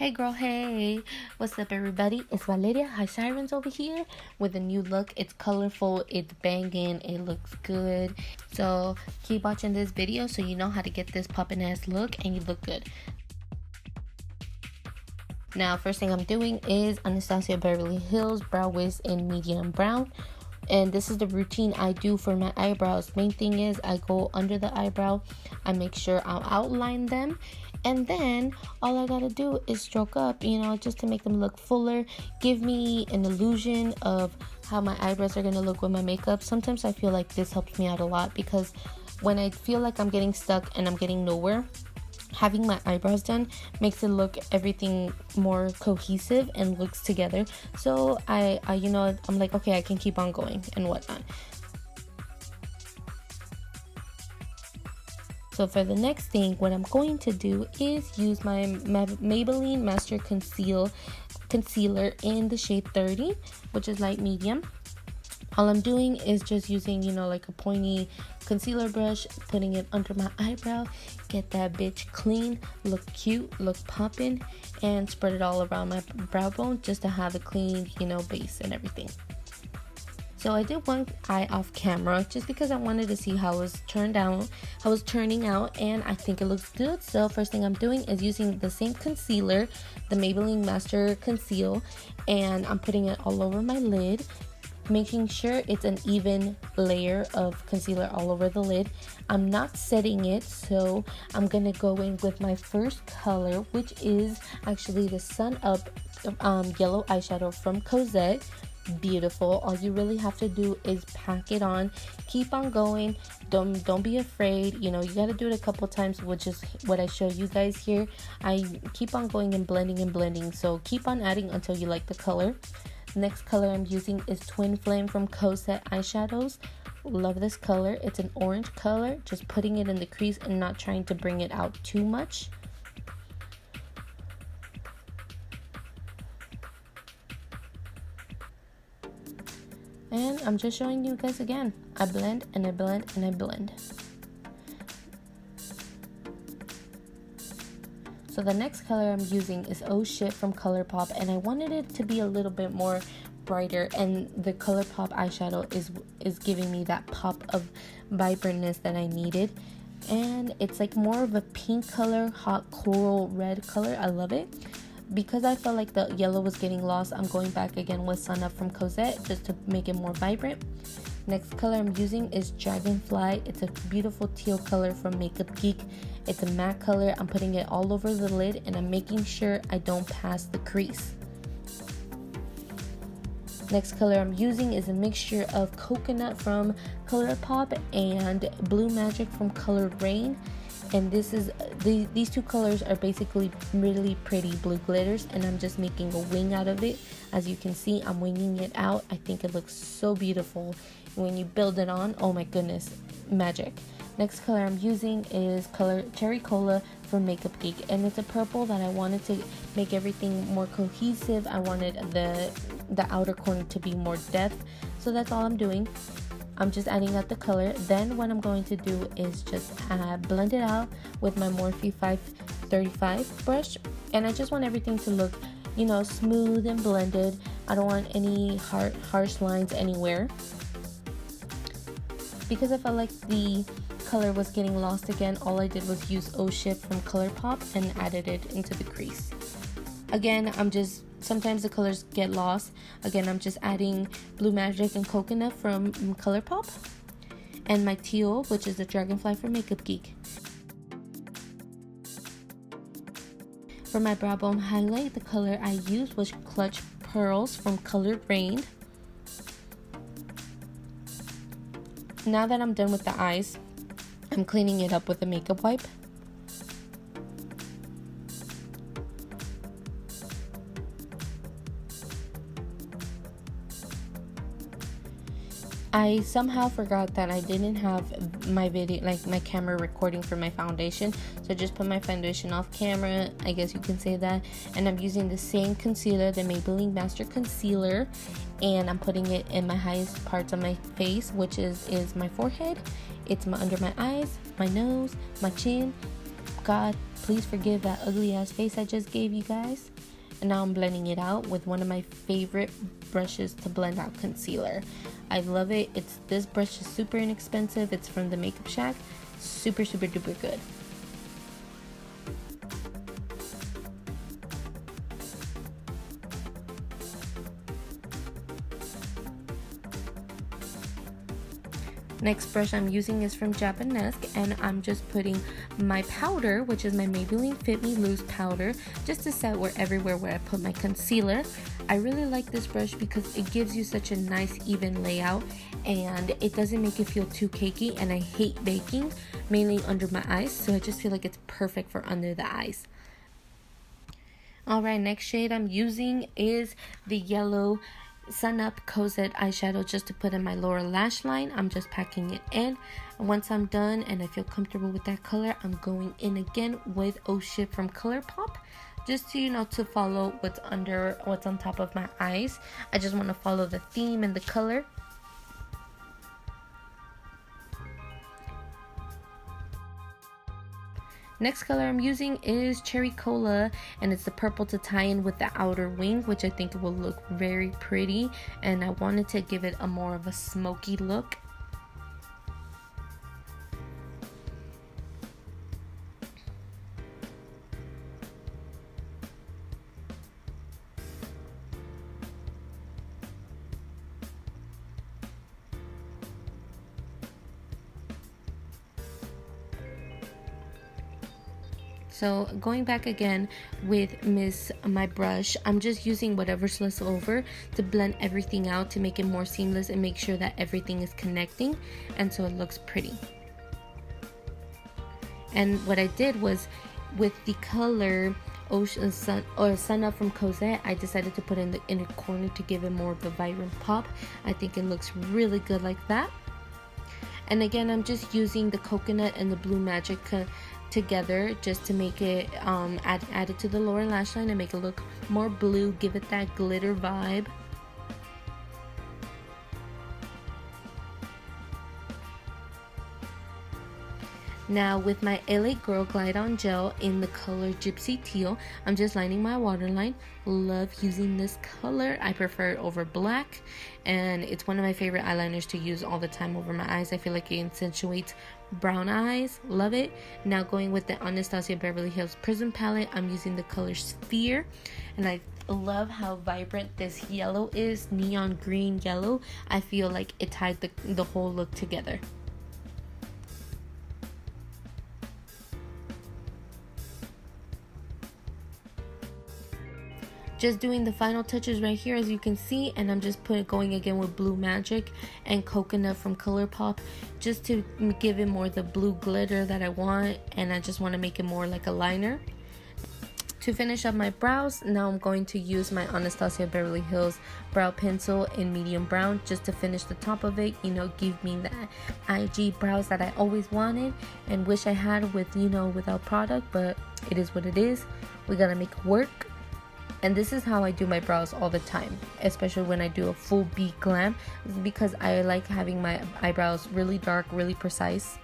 Hey girl, hey, what's up everybody? It's Valeria Highsirens over here with a new look. It's colorful, it's banging, it looks good. So keep watching this video so you know how to get this poppin' ass look and you look good. Now first thing I'm doing is Anastasia Beverly Hills Brow Wiz in medium brown. And this is the routine I do for my eyebrows. Main thing is I go under the eyebrow, I make sure I'll outline them, and then all I gotta do is stroke up, just to make them look fuller, give me an illusion of how my eyebrows are gonna look with my makeup. Sometimes I feel like this helps me out a lot because when I feel like I'm getting stuck and I'm getting nowhere, having my eyebrows done makes it look everything more cohesive and looks together. So I'm like, okay, I can keep on going and whatnot. So for the next thing, what I'm going to do is use my Maybelline Master Concealer in the shade 30, which is light medium. All I'm doing is just using, like a pointy concealer brush, putting it under my eyebrow, get that bitch clean, look cute, look poppin', and spread it all around my brow bone just to have a clean, base and everything. So I did one eye off camera just because I wanted to see how it was turning out, and I think it looks good. So first thing I'm doing is using the same concealer, the Maybelline Master Conceal, and I'm putting it all over my lid, making sure it's an even layer of concealer all over the lid. I'm not setting it, so I'm gonna go in with my first color, which is actually the Sun Up yellow eyeshadow from Cozzette. Beautiful. All you really have to do is pack it on, keep on going, don't be afraid. You gotta do it a couple times, which is what I show you guys here. I keep on going and blending, so keep on adding until you like the color. Next color I'm using is Twin Flame from Costa eyeshadows. Love this color. It's an orange color. Just putting it in the crease and not trying to bring it out too much. And I'm just showing you guys again. I blend and I blend and I blend. So the next color I'm using is Oh Shit from Colourpop, and I wanted it to be a little bit more brighter, and the Colourpop eyeshadow is giving me that pop of vibrantness that I needed. And it's like more of a pink color, hot coral red color. I love it. Because I felt like the yellow was getting lost, I'm going back again with Sun Up from Cozzette just to make it more vibrant. Next color I'm using is Dragonfly. It's a beautiful teal color from MakeupGeek. It's a matte color. I'm putting it all over the lid and I'm making sure I don't pass the crease. Next color I'm using is a mixture of Coconut from Colourpop and Blue Magic from Colourdraine. And these two colors are basically really pretty blue glitters, and I'm just making a wing out of it. As you can see, I'm winging it out. I think it looks so beautiful. When you build it on, oh my goodness, magic. Next color I'm using is color Cherry Cola from MakeupGeek, and it's a purple that I wanted to make everything more cohesive. I wanted the outer corner to be more depth, so that's all I'm doing. I'm just adding out the color. Then what I'm going to do is just blend it out with my Morphe 535 brush, and I just want everything to look, smooth and blended. I don't want any harsh lines anywhere, because I felt like the color was getting lost again. All I did was use Oh Shit from Colourpop and added it into the crease. Again, sometimes the colors get lost. Again, I'm just adding Blue Magic and Coconut from Colourpop, and my Teal, which is the Dragonfly from MakeupGeek. For my brow bone highlight, the color I used was Clutch Pearls from Colourdraine. Now that I'm done with the eyes, I'm cleaning it up with a makeup wipe. I somehow forgot that I didn't have my camera recording for my foundation, so I just put my foundation off camera, I guess you can say that, and I'm using the same concealer, the Maybelline Master Concealer, and I'm putting it in my highest parts of my face, which is my forehead. It's under my eyes, my nose, my chin, God, please forgive that ugly ass face I just gave you guys. And now I'm blending it out with one of my favorite brushes to blend out concealer. I love it. This brush is super inexpensive. It's from the MakeupShack. Super duper good. Next brush I'm using is from Japanesque, and I'm just putting my powder, which is my Maybelline Fit Me Loose powder, just to set everywhere where I put my concealer. I really like this brush because it gives you such a nice even layout, and it doesn't make it feel too cakey, and I hate baking, mainly under my eyes, so I just feel like it's perfect for under the eyes. Alright, next shade I'm using is the yellow Sun Up Cozzette eyeshadow, just to put in my lower lash line. I'm just packing it in. Once I'm done and I feel comfortable with that color, I'm going in again with Oh Shit from Colourpop, just to to follow what's on top of my eyes. I just want to follow the theme and the color. Next color I'm using is Cherry Cola, and it's the purple to tie in with the outer wing, which I think will look very pretty, and I wanted to give it a more of a smoky look. So going back again with my brush, I'm just using whatever's left over to blend everything out to make it more seamless and make sure that everything is connecting, and so it looks pretty. And what I did was, with the color Sun Up from Cozzette, I decided to put in the inner corner to give it more of a vibrant pop. I think it looks really good like that. And again, I'm just using the coconut and the blue magic together just to make it add it to the lower lash line and make it look more blue, give it that glitter vibe. Now with my LA Girl Glide On Gel in the color Gypsy Teal, I'm just lining my waterline. Love using this color. I prefer it over black, and it's one of my favorite eyeliners to use all the time over my eyes. I feel like it accentuates brown eyes. Love it. Now going with the Anastasia Beverly Hills Prism palette, I'm using the color Sphere, and I love how vibrant this yellow is, neon green yellow. I feel like it tied the whole look together. Just doing the final touches right here, as you can see, and I'm just going again with Blue Magic and Coconut from Colourpop, just to give it more the blue glitter that I want, and I just want to make it more like a liner. To finish up my brows, now I'm going to use my Anastasia Beverly Hills brow pencil in medium brown, just to finish the top of it, give me that IG brows that I always wanted and wish I had without product, but it is what it is. We gotta make it work. And this is how I do my brows all the time, especially when I do a full beat glam, because I like having my eyebrows really dark, really precise.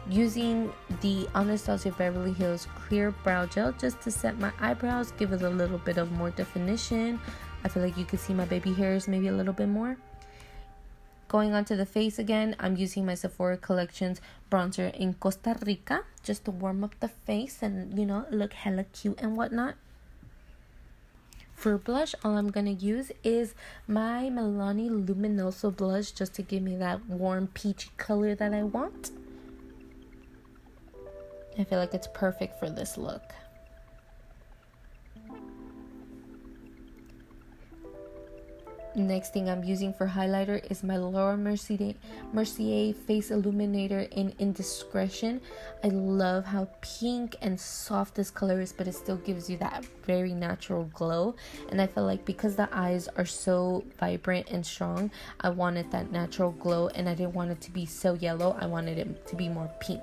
Using the Anastasia Beverly Hills clear brow gel just to set my eyebrows, give it a little bit of more definition. I feel like you can see my baby hairs maybe a little bit more. Going onto the face again, I'm using my Sephora Collections bronzer in Costa Rica just to warm up the face and look hella cute and whatnot. For blush, all I'm going to use is my Milani Luminoso blush, just to give me that warm peachy color that I want. I feel like it's perfect for this look. Next thing I'm using for highlighter is my Laura Mercier Face Illuminator in Indiscretion. I love how pink and soft this color is, but it still gives you that very natural glow. And I feel like because the eyes are so vibrant and strong, I wanted that natural glow, and I didn't want it to be so yellow. I wanted it to be more pink.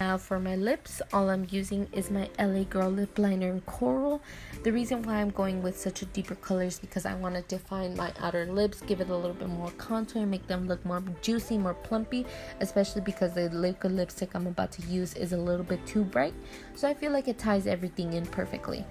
Now for my lips, all I'm using is my LA Girl lip liner in Coral. The reason why I'm going with such a deeper color is because I want to define my outer lips, give it a little bit more contour, make them look more juicy, more plumpy, especially because the liquid lipstick I'm about to use is a little bit too bright. So I feel like it ties everything in perfectly.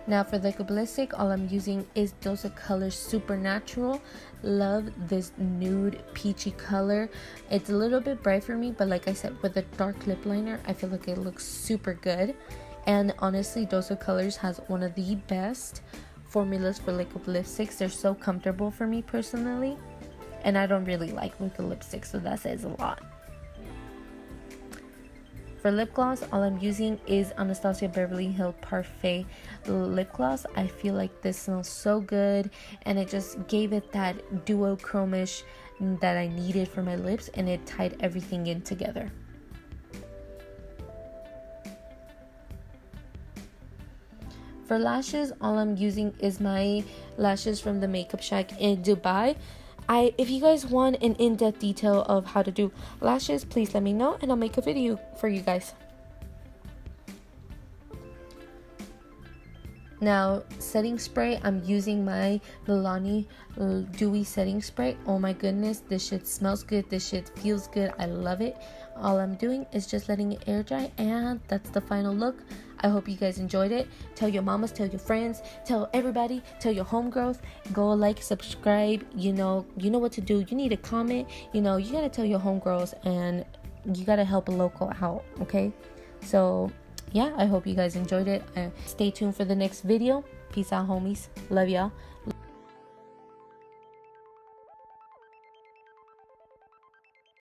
Now for the liquid lipstick, all I'm using is Dose of Colors Supernatural. Love this nude peachy color. It's a little bit bright for me, but like I said, with a dark lip liner, I feel like it looks super good. And honestly, Dose of Colors has one of the best formulas for liquid lipsticks. They're so comfortable for me personally, and I don't really like liquid lipsticks, so that says a lot. For lip gloss, all I'm using is Anastasia Beverly Hills Parfait lip gloss. I feel like this smells so good, and it just gave it that duochromish that I needed for my lips, and it tied everything in together. For lashes, all I'm using is my lashes from the MakeupShack in Dubai. If you guys want an in-depth detail of how to do lashes, please let me know and I'll make a video for you guys. Now, setting spray, I'm using my Milani Dewy Setting Spray. Oh my goodness, this shit smells good, this shit feels good, I love it. All I'm doing is just letting it air dry, and that's the final look. I hope you guys enjoyed it. Tell your mamas, tell your friends, tell everybody, tell your homegirls. Go like, subscribe, you know what to do. You need to comment, you gotta tell your homegirls, and you gotta help a local out, okay? So yeah, I hope you guys enjoyed it. Stay tuned for the next video. Peace out, homies. Love y'all.